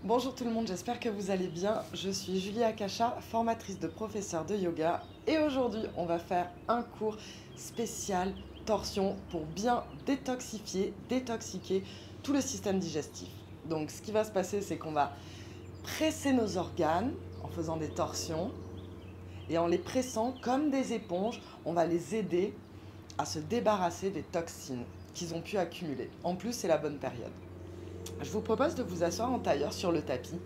Bonjour tout le monde, j'espère que vous allez bien. Je suis Julie Akasha, formatrice de professeur de yoga et aujourd'hui on va faire un cours spécial torsion pour bien détoxiquer tout le système digestif. Donc ce qui va se passer, c'est qu'on va presser nos organes en faisant des torsions et en les pressant comme des éponges, on va les aider à se débarrasser des toxines qu'ils ont pu accumuler. En plus, c'est la bonne période. Je vous propose de vous asseoir en tailleur sur le tapis.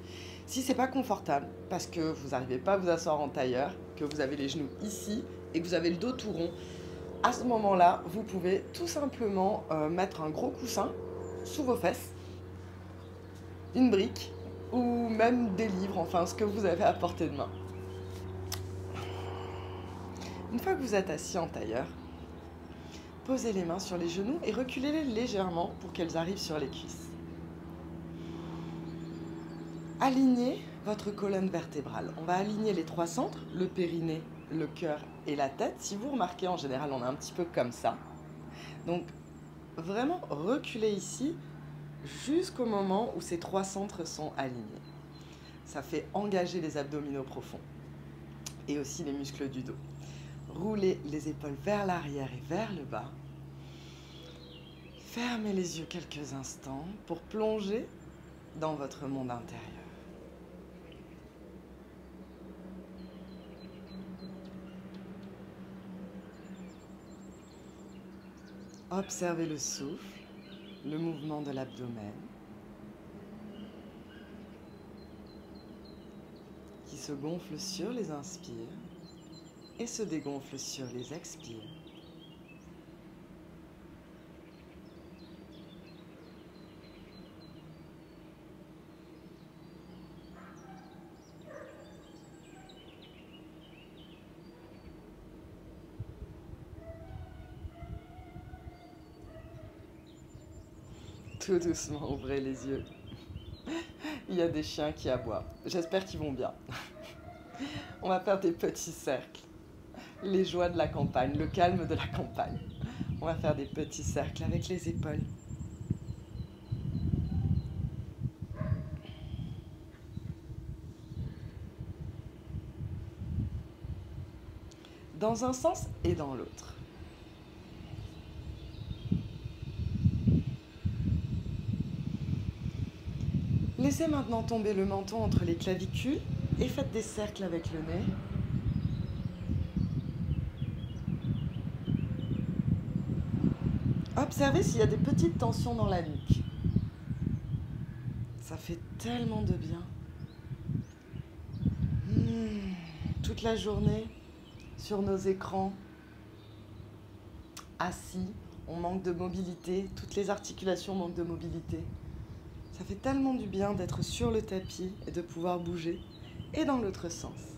Si c'est pas confortable, parce que vous n'arrivez pas à vous asseoir en tailleur, que vous avez les genoux ici et que vous avez le dos tout rond, à ce moment-là, vous pouvez tout simplement mettre un gros coussin sous vos fesses, une brique ou même des livres, enfin ce que vous avez à portée de main. Une fois que vous êtes assis en tailleur, posez les mains sur les genoux et reculez-les légèrement pour qu'elles arrivent sur les cuisses. Alignez votre colonne vertébrale. On va aligner les trois centres, le périnée, le cœur et la tête. Si vous remarquez, en général, on est un petit peu comme ça. Donc, vraiment reculez ici jusqu'au moment où ces trois centres sont alignés. Ça fait engager les abdominaux profonds et aussi les muscles du dos. Roulez les épaules vers l'arrière et vers le bas. Fermez les yeux quelques instants pour plonger dans votre monde intérieur. Observez le souffle, le mouvement de l'abdomen qui se gonfle sur les inspires et se dégonfle sur les expires. Tout doucement, ouvrez les yeux. Il y a des chiens qui aboient. J'espère qu'ils vont bien. On va faire des petits cercles. Les joies de la campagne, le calme de la campagne. On va faire des petits cercles avec les épaules. Dans un sens et dans l'autre. Laissez maintenant tomber le menton entre les clavicules et faites des cercles avec le nez. Observez s'il y a des petites tensions dans la nuque. Ça fait tellement de bien. Toute la journée, sur nos écrans, assis, on manque de mobilité, toutes les articulations manquent de mobilité. Ça fait tellement du bien d'être sur le tapis et de pouvoir bouger. Et dans l'autre sens.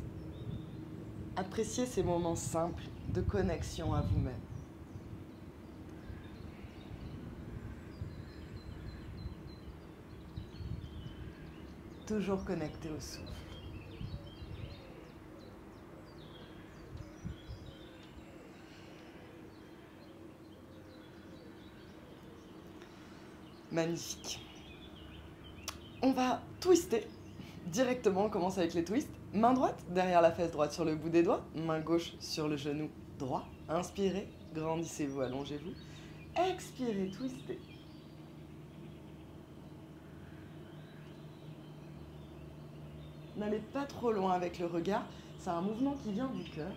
Appréciez ces moments simples de connexion à vous-même. Toujours connecté au souffle. Magnifique. On va twister. Directement, on commence avec les twists. Main droite derrière la fesse droite sur le bout des doigts. Main gauche sur le genou droit. Inspirez, grandissez-vous, allongez-vous. Expirez, twistez. N'allez pas trop loin avec le regard. C'est un mouvement qui vient du cœur.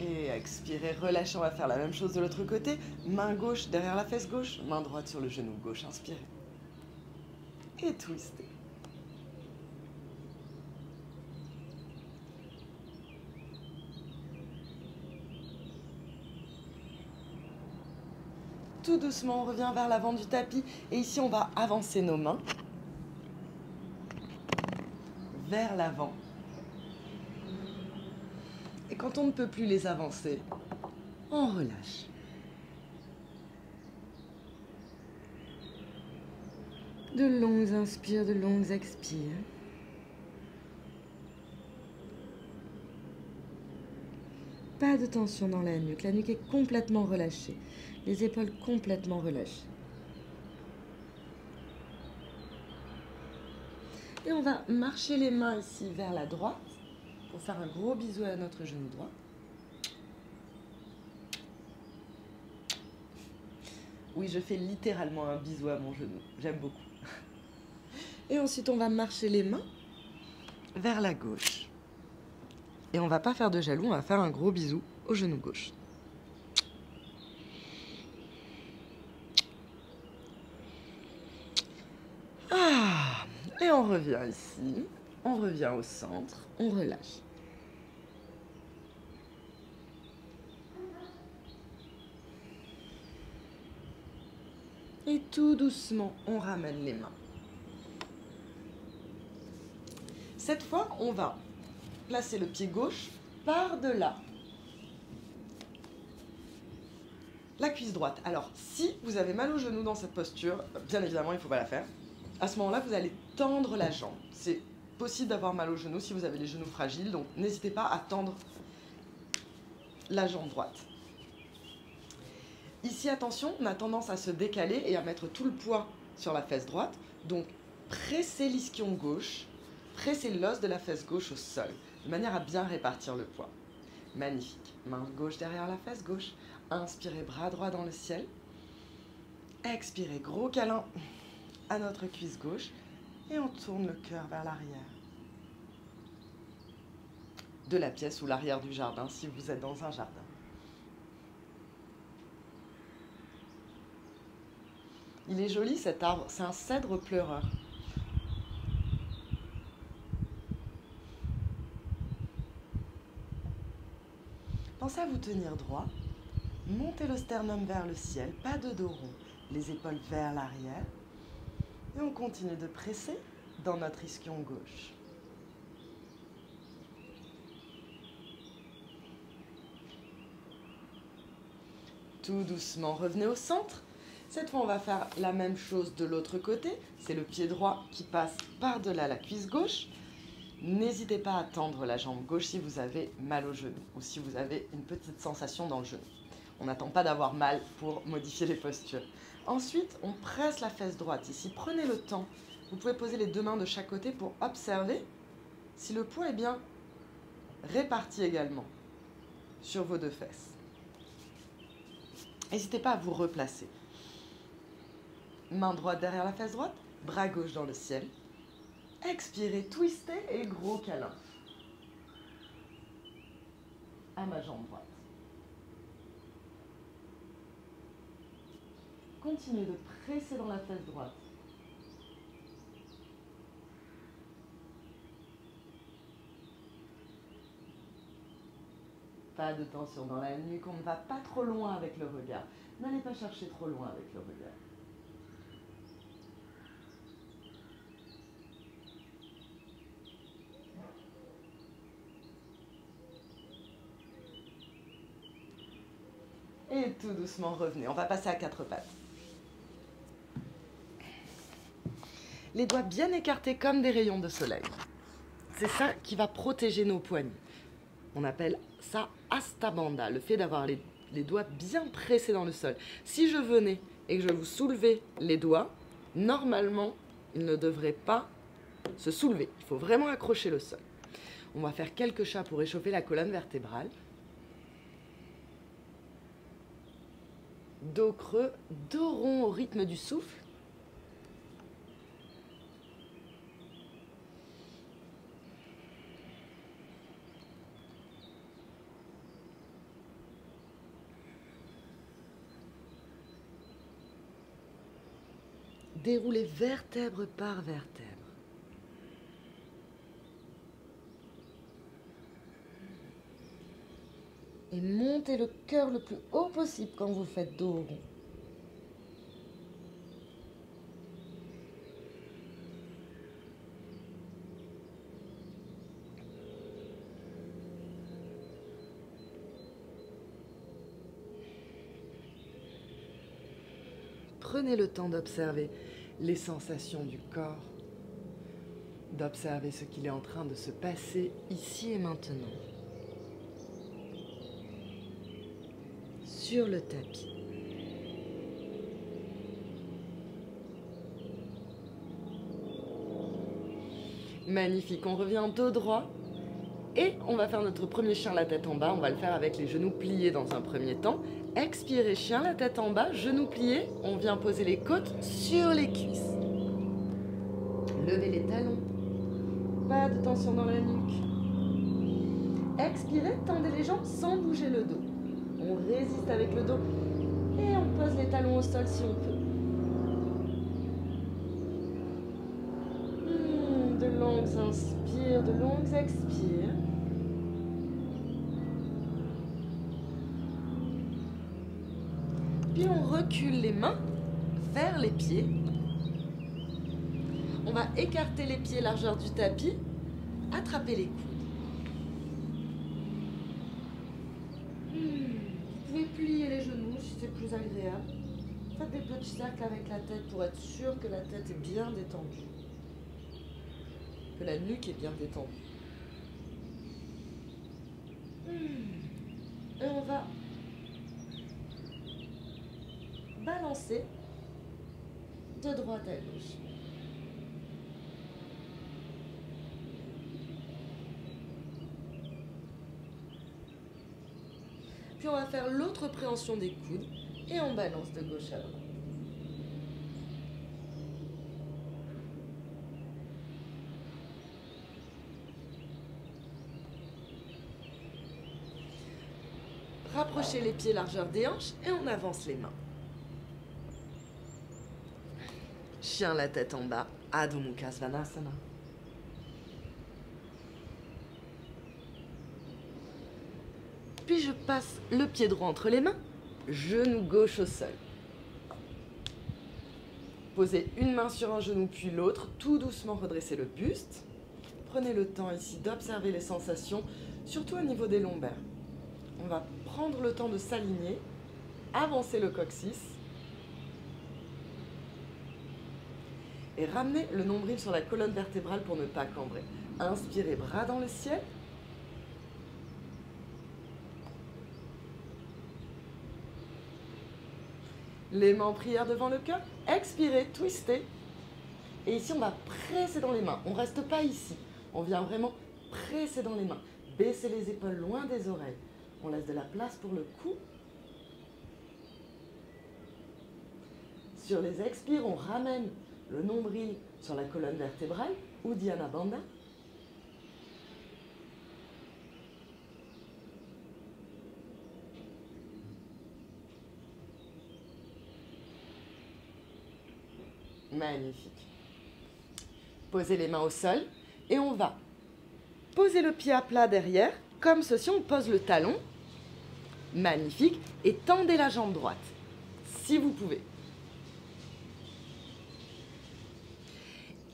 Et expirez, relâchez, on va faire la même chose de l'autre côté. Main gauche derrière la fesse gauche, main droite sur le genou gauche, inspirez. Et twistez. Tout doucement, on revient vers l'avant du tapis. Et ici, on va avancer nos mains vers l'avant. Et quand on ne peut plus les avancer, on relâche. De longues inspires, de longues expires. Pas de tension dans la nuque est complètement relâchée, les épaules complètement relâchées. Et on va marcher les mains ici vers la droite pour faire un gros bisou à notre genou droit. Oui, je fais littéralement un bisou à mon genou, j'aime beaucoup. Et ensuite, on va marcher les mains vers la gauche. Et on va pas faire de jaloux, on va faire un gros bisou au genou gauche. Ah, et on revient ici, on revient au centre, on relâche. Et tout doucement, on ramène les mains. Cette fois, on va placer le pied gauche par-delà la cuisse droite. Alors, si vous avez mal au genou dans cette posture, bien évidemment, il ne faut pas la faire. À ce moment-là, vous allez tendre la jambe. C'est possible d'avoir mal au genou si vous avez les genoux fragiles, donc n'hésitez pas à tendre la jambe droite. Ici, attention, on a tendance à se décaler et à mettre tout le poids sur la fesse droite. Donc, pressez l'ischion gauche, pressez l'os de la fesse gauche au sol, de manière à bien répartir le poids. Magnifique. Main gauche derrière la fesse gauche. Inspirez, bras droit dans le ciel. Expirez, gros câlin à notre cuisse gauche. Et on tourne le cœur vers l'arrière de la pièce ou l'arrière du jardin si vous êtes dans un jardin. Il est joli cet arbre, c'est un cèdre pleureur. Pensez à vous tenir droit, montez le sternum vers le ciel, pas de dos rond, les épaules vers l'arrière. Et on continue de presser dans notre ischion gauche. Tout doucement, revenez au centre. Cette fois, on va faire la même chose de l'autre côté. C'est le pied droit qui passe par-delà la cuisse gauche. N'hésitez pas à tendre la jambe gauche si vous avez mal au genou ou si vous avez une petite sensation dans le genou. On n'attend pas d'avoir mal pour modifier les postures. Ensuite, on presse la fesse droite. Ici, prenez le temps. Vous pouvez poser les deux mains de chaque côté pour observer si le poids est bien réparti également sur vos deux fesses. N'hésitez pas à vous replacer. Main droite derrière la fesse droite, bras gauche dans le ciel. Expirez, twistez et gros câlin à ma jambe droite. Continuez de presser dans la fesse droite. Pas de tension dans la nuque, on ne va pas trop loin avec le regard. N'allez pas chercher trop loin avec le regard. Et tout doucement, revenez. On va passer à quatre pattes. Les doigts bien écartés comme des rayons de soleil. C'est ça qui va protéger nos poignets. On appelle ça Hasta Bandha, le fait d'avoir les doigts bien pressés dans le sol. Si je venais et que je vous soulevais les doigts, normalement, ils ne devraient pas se soulever. Il faut vraiment accrocher le sol. On va faire quelques chats pour réchauffer la colonne vertébrale. Dos creux, dos rond au rythme du souffle. Déroulez vertèbre par vertèbre. Et montez le cœur le plus haut possible quand vous faites dos rond. Prenez le temps d'observer les sensations du corps, d'observer ce qu'il est en train de se passer ici et maintenant. sur le tapis. Magnifique, on revient dos droit et on va faire notre premier chien la tête en bas. On va le faire avec les genoux pliés dans un premier temps. Expirez, chien la tête en bas, genoux pliés. On vient poser les côtes sur les cuisses. Levez les talons. Pas de tension dans la nuque. Expirez, tendez les jambes sans bouger le dos. On résiste avec le dos et on pose les talons au sol si on peut. De longues inspires, de longues expires. Puis on recule les mains vers les pieds. On va écarter les pieds largeur du tapis, attraper les coudes. Vous pouvez plier les genoux si c'est plus agréable. Faites des petits cercles avec la tête pour être sûr que la tête est bien détendue. Que la nuque est bien détendue. Et on va balancer de droite à gauche. Puis on va faire l'autre préhension des coudes et on balance de gauche à droite. Rapprochez les pieds largeur des hanches et on avance les mains. Chien la tête en bas, Adho Mukha Svanasana. Puis je passe le pied droit entre les mains, genou gauche au sol. Posez une main sur un genou puis l'autre, tout doucement redressez le buste. Prenez le temps ici d'observer les sensations, surtout au niveau des lombaires. On va prendre le temps de s'aligner, avancer le coccyx et ramener le nombril sur la colonne vertébrale pour ne pas cambrer. Inspirez, bras dans le ciel. Les mains en prière devant le cœur. Expirez, twistez. Et ici, on va presser dans les mains. On ne reste pas ici. On vient vraiment presser dans les mains. Baissez les épaules loin des oreilles. On laisse de la place pour le cou. Sur les expires, on ramène le nombril sur la colonne vertébrale, Uddiyana Bandha. Magnifique. Posez les mains au sol et on va poser le pied à plat derrière, comme ceci, on pose le talon. Magnifique. Et tendez la jambe droite, si vous pouvez.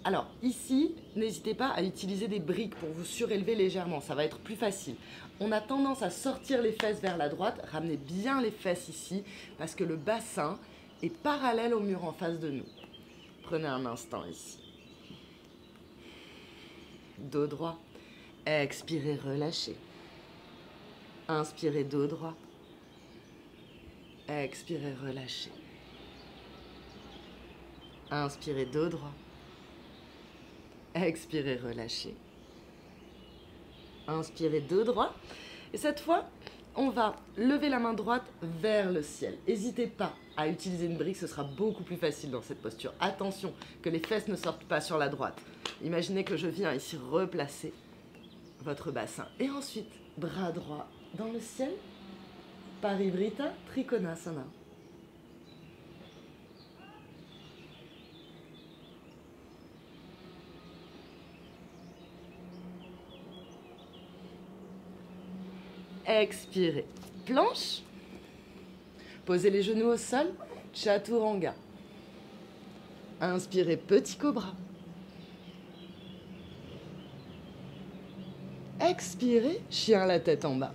Alors ici, n'hésitez pas à utiliser des briques pour vous surélever légèrement, ça va être plus facile. On a tendance à sortir les fesses vers la droite, ramenez bien les fesses ici, parce que le bassin est parallèle au mur en face de nous. Prenez un instant ici. Dos droit. Expirez, relâchez. Inspirez, dos droit. Expirez, relâchez. Inspirez, dos droit. Expirez, relâchez. Inspirez, dos droit. Et cette fois, on va lever la main droite vers le ciel. N'hésitez pas à utiliser une brique, ce sera beaucoup plus facile dans cette posture. Attention que les fesses ne sortent pas sur la droite. Imaginez que je viens ici replacer votre bassin. Et ensuite, bras droit dans le ciel. Parivrita Trikonasana. Expirez. Planche. Posez les genoux au sol. Chaturanga. Inspirez, petit cobra. Expirez, chien la tête en bas.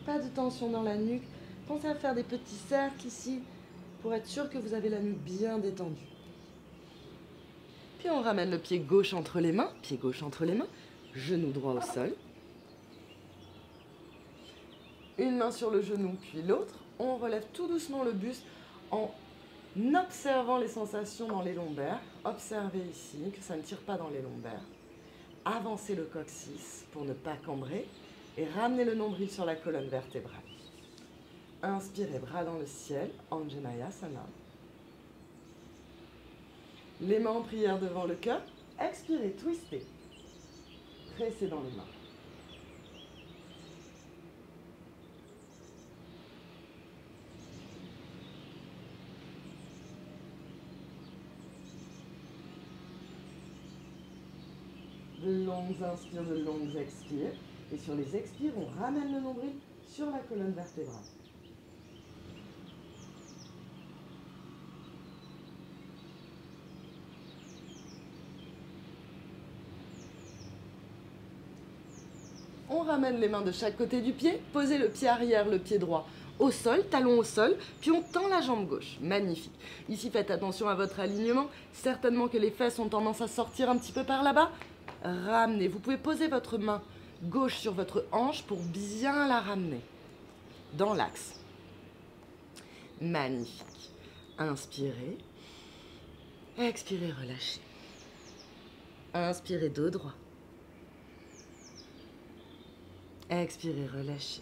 Pas de tension dans la nuque. Pensez à faire des petits cercles ici pour être sûr que vous avez la nuque bien détendue. Puis on ramène le pied gauche entre les mains, genou droit au sol. Une main sur le genou, puis l'autre. On relève tout doucement le buste en observant les sensations dans les lombaires. Observez ici que ça ne tire pas dans les lombaires. Avancez le coccyx pour ne pas cambrer et ramenez le nombril sur la colonne vertébrale. Inspirez, bras dans le ciel, Anjaneyasana. Les mains en prière devant le cœur. Expirez, twistez. Pressez dans les mains. De longues inspires, de longues expires. Et sur les expires, on ramène le nombril sur la colonne vertébrale. On ramène les mains de chaque côté du pied, posez le pied arrière, le pied droit au sol, talon au sol, puis on tend la jambe gauche. Magnifique. Ici, faites attention à votre alignement. Certainement que les fesses ont tendance à sortir un petit peu par là-bas. Ramenez. Vous pouvez poser votre main gauche sur votre hanche pour bien la ramener dans l'axe. Magnifique. Inspirez. Expirez, relâchez. Inspirez, dos droit. Expirez, relâchez.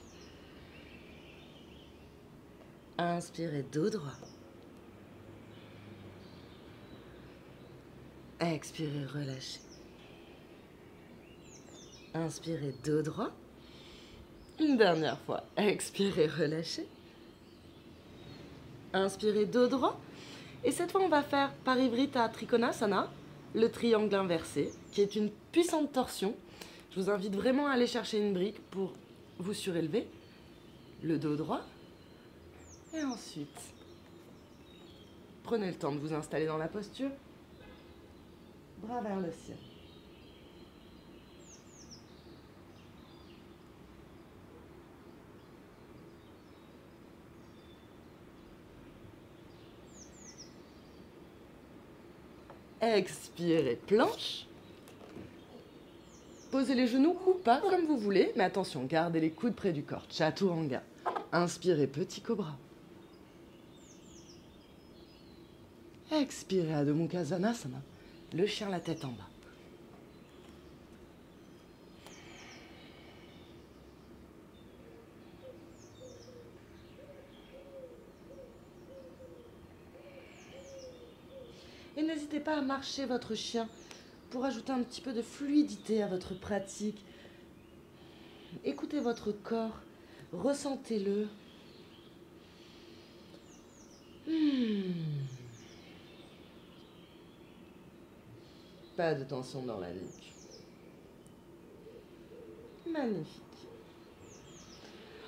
Inspirez, dos droit. Expirez, relâchez. Inspirez, dos droit. Une dernière fois. Expirez, relâchez. Inspirez, dos droit. Et cette fois, on va faire Parivrtta Trikonasana, le triangle inversé, qui est une puissante torsion. Je vous invite vraiment à aller chercher une brique pour vous surélever. Le dos droit. Et ensuite, prenez le temps de vous installer dans la posture. Bras vers le ciel. Expirez, planche. Posez les genoux ou pas, comme vous voulez. Mais attention, gardez les coudes près du corps. Chaturanga. Inspirez, petit cobra. Expirez, Adho Mukha Svanasana. Le chien, la tête en bas. Et n'hésitez pas à marcher votre chien pour ajouter un petit peu de fluidité à votre pratique. Écoutez votre corps, ressentez-le. Pas de tension dans la nuque. Magnifique.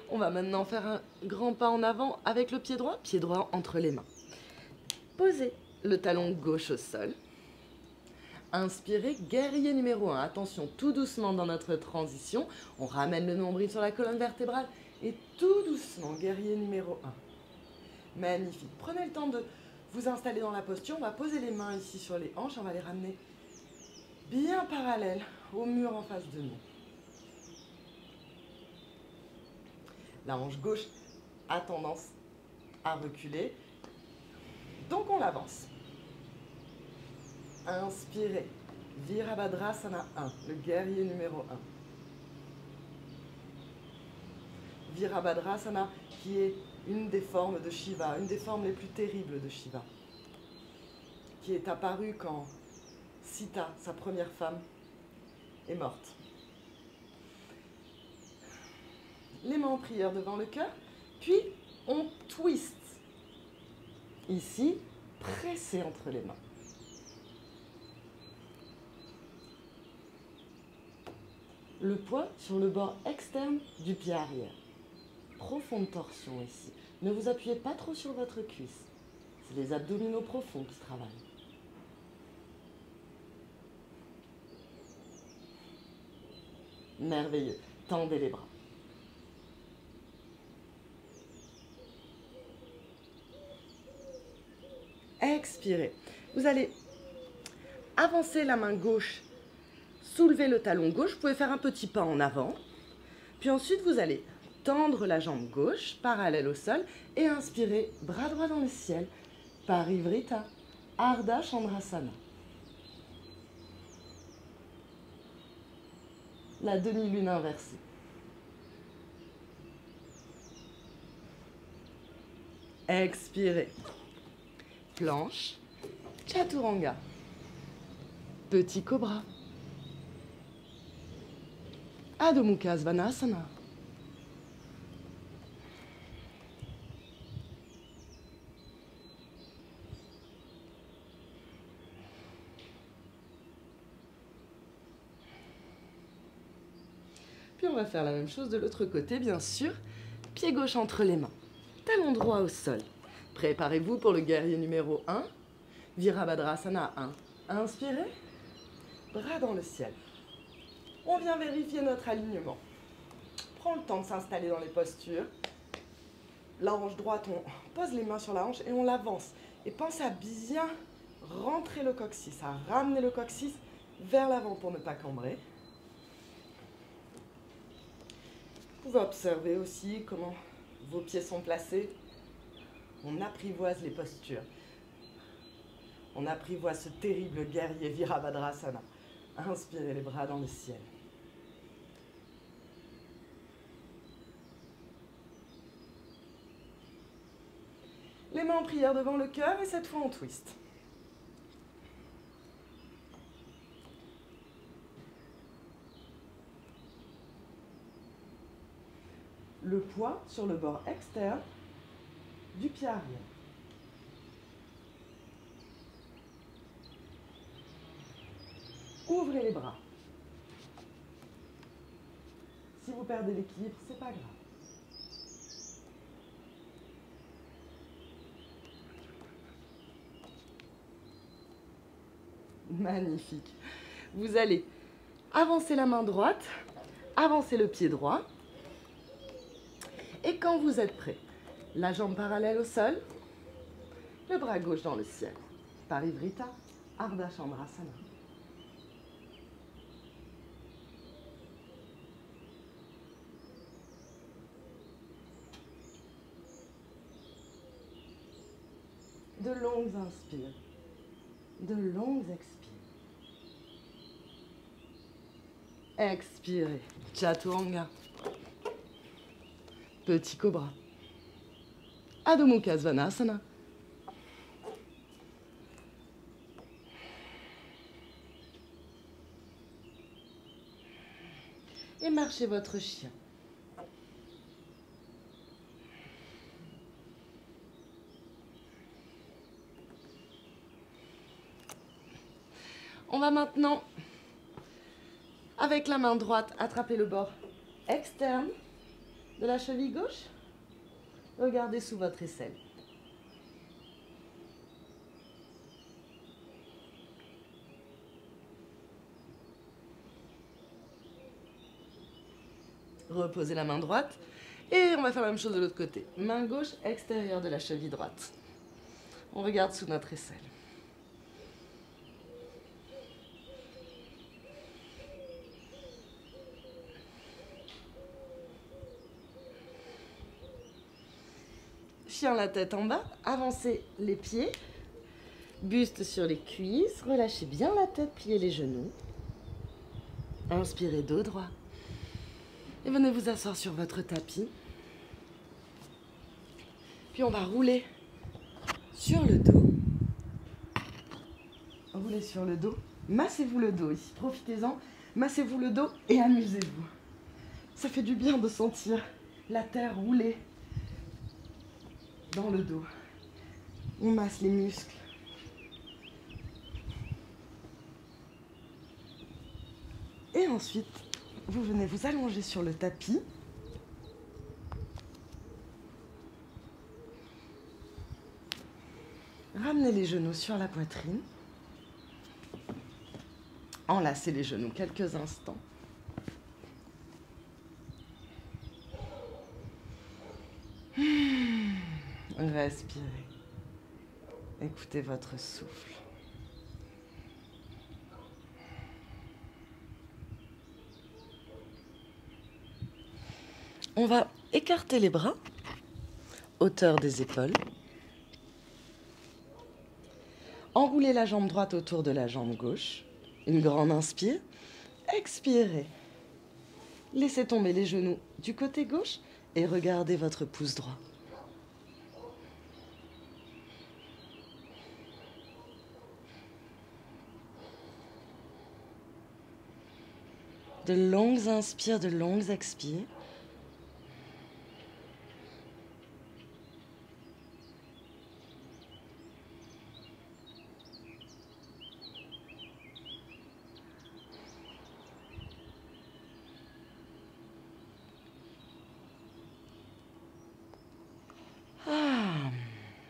On va maintenant faire un grand pas en avant avec le pied droit entre les mains. Posez le talon gauche au sol. Inspirez, guerrier numéro 1. Attention, tout doucement dans notre transition. On ramène le nombril sur la colonne vertébrale et tout doucement, guerrier numéro 1. Magnifique. Prenez le temps de vous installer dans la posture. On va poser les mains ici sur les hanches. On va les ramener bien parallèles au mur en face de nous. La hanche gauche a tendance à reculer. Donc on l'avance. Inspirez. Virabhadrasana 1, le guerrier numéro 1. Virabhadrasana qui est une des formes de Shiva, une des formes les plus terribles de Shiva, qui est apparue quand Sita, sa première femme, est morte. Les mains en prière devant le cœur, puis on twist. Ici, pressez entre les mains. Le poids sur le bord externe du pied arrière. Profonde torsion ici. Ne vous appuyez pas trop sur votre cuisse. C'est les abdominaux profonds qui travaillent. Merveilleux. Tendez les bras. expirez. Vous allez avancer la main gauche, soulever le talon gauche. Vous pouvez faire un petit pas en avant. Puis ensuite, vous allez tendre la jambe gauche, parallèle au sol, et inspirer, bras droit dans le ciel, Parivrita, Ardha Chandrasana. La demi-lune inversée. Expirez. Planche, Chaturanga. Petit cobra. Adho Mukha Svanasana. Puis on va faire la même chose de l'autre côté, bien sûr. Pied gauche entre les mains. Talon droit au sol. Préparez-vous pour le guerrier numéro 1. Virabhadrasana 1. Inspirez. Bras dans le ciel. On vient vérifier notre alignement. Prends le temps de s'installer dans les postures. La hanche droite, on pose les mains sur la hanche et on l'avance. Et pense à bien rentrer le coccyx, à ramener le coccyx vers l'avant pour ne pas cambrer. Vous pouvez observer aussi comment vos pieds sont placés. On apprivoise les postures. On apprivoise ce terrible guerrier Virabhadrasana. Inspirez les bras dans le ciel. Les mains en prière devant le cœur et cette fois on twist. Le poids sur le bord externe du pied arrière. Ouvrez les bras. Si vous perdez l'équilibre, c'est pas grave. Magnifique. Vous allez avancer la main droite, avancer le pied droit. Et quand vous êtes prêt, la jambe parallèle au sol, le bras gauche dans le ciel. Parivrita, Ardha Chandrasana. De longues inspires, de longues expires. Expirez, Chaturanga. Petit cobra. Adho Mukha Svanasana. Et marchez votre chien. On va maintenant, avec la main droite, attraper le bord externe de la cheville gauche. Regardez sous votre aisselle. Reposez la main droite et on va faire la même chose de l'autre côté. Main gauche extérieure de la cheville droite. On regarde sous notre aisselle. Chien la tête en bas, avancez les pieds, buste sur les cuisses, relâchez bien la tête, pliez les genoux. Inspirez dos droit. Et venez vous asseoir sur votre tapis. Puis on va rouler sur le dos. Roulez sur le dos. Massez-vous le dos ici. Profitez-en. Massez-vous le dos et amusez-vous. Ça fait du bien de sentir la terre rouler dans le dos. On masse les muscles. Et ensuite, vous venez vous allonger sur le tapis. Ramenez les genoux sur la poitrine. Enlacez les genoux quelques instants. Respirez. Écoutez votre souffle. On va écarter les bras, hauteur des épaules. Enroulez la jambe droite autour de la jambe gauche. Une grande inspire. Expirez. Laissez tomber les genoux du côté gauche et regardez votre pouce droit. De longues inspires, de longues expires.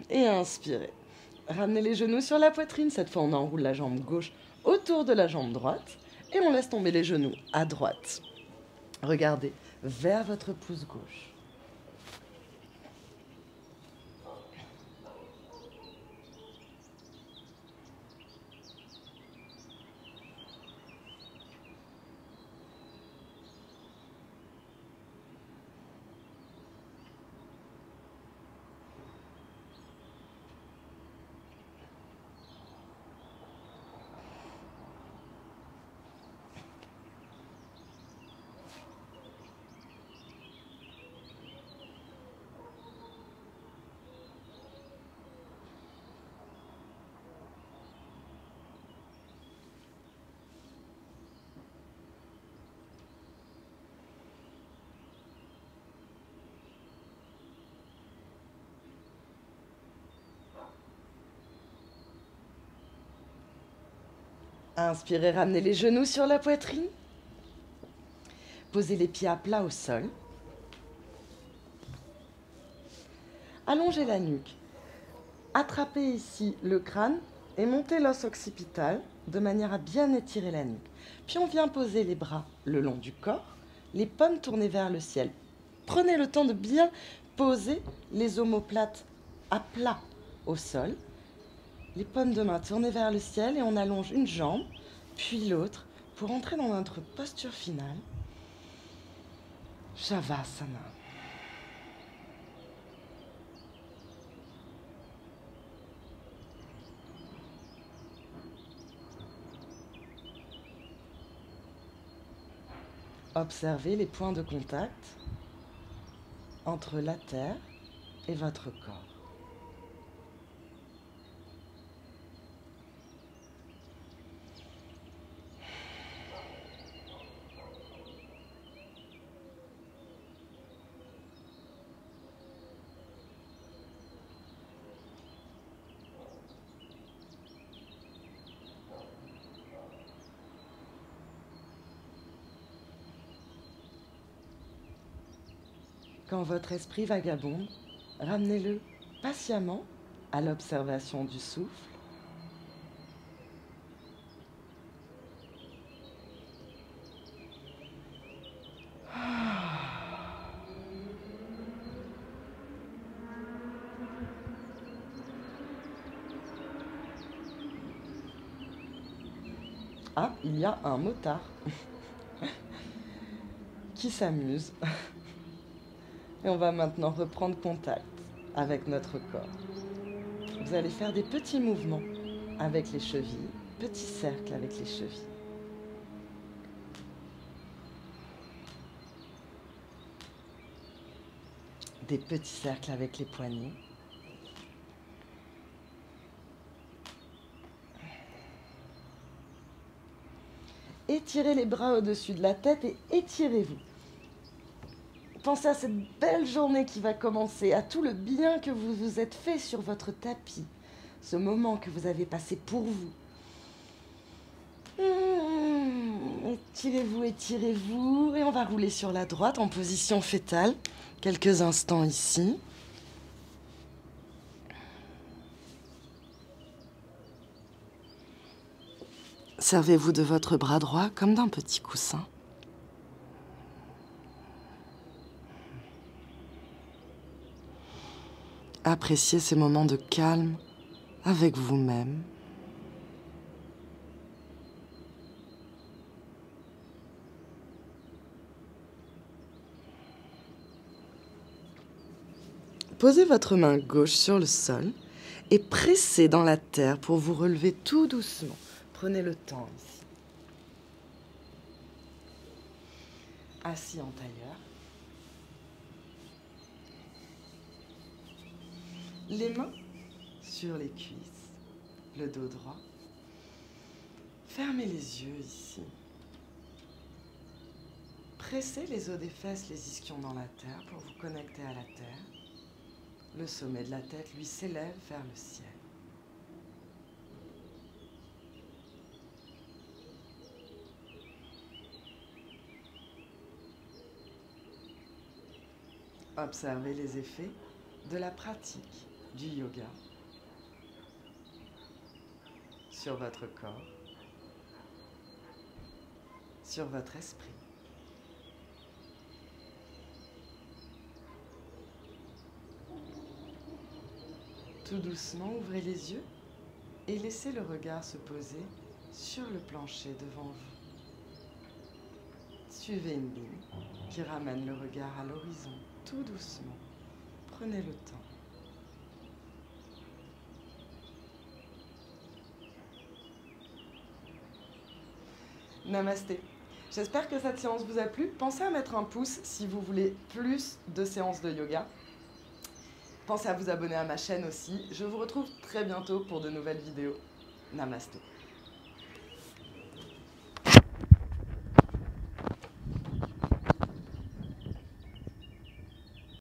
Et inspirez. Ramenez les genoux sur la poitrine. Cette fois, on enroule la jambe gauche autour de la jambe droite. Et on laisse tomber les genoux à droite. Regardez vers votre pouce gauche. Inspirez, ramenez les genoux sur la poitrine. Posez les pieds à plat au sol. Allongez la nuque. Attrapez ici le crâne et montez l'os occipital de manière à bien étirer la nuque. Puis on vient poser les bras le long du corps, les paumes tournées vers le ciel. Prenez le temps de bien poser les omoplates à plat au sol. Les paumes de main tournées vers le ciel et on allonge une jambe, puis l'autre, pour entrer dans notre posture finale. Shavasana. Observez les points de contact entre la terre et votre corps. Quand votre esprit vagabonde, ramenez-le patiemment à l'observation du souffle. Ah, il y a un motard qui s'amuse. Et on va maintenant reprendre contact avec notre corps. Vous allez faire des petits mouvements avec les chevilles, petits cercles avec les chevilles. Des petits cercles avec les poignets. Étirez les bras au-dessus de la tête et étirez-vous. Pensez à cette belle journée qui va commencer, à tout le bien que vous vous êtes fait sur votre tapis, ce moment que vous avez passé pour vous. Étirez-vous, étirez-vous, et on va rouler sur la droite en position fétale, quelques instants ici. Servez-vous de votre bras droit comme d'un petit coussin. Appréciez ces moments de calme avec vous-même. Posez votre main gauche sur le sol et pressez dans la terre pour vous relever tout doucement. Prenez le temps ici. Assis en tailleur. Les mains sur les cuisses, le dos droit. Fermez les yeux ici. Pressez les os des fesses, les ischions dans la terre pour vous connecter à la terre. Le sommet de la tête, lui, s'élève vers le ciel. Observez les effets de la pratique du yoga sur votre corps, sur votre esprit. Tout doucement, ouvrez les yeux et laissez le regard se poser sur le plancher devant vous. Suivez une ligne qui ramène le regard à l'horizon, tout doucement. Prenez le temps. Namasté. J'espère que cette séance vous a plu. Pensez à mettre un pouce si vous voulez plus de séances de yoga. Pensez à vous abonner à ma chaîne aussi. Je vous retrouve très bientôt pour de nouvelles vidéos. Namasté.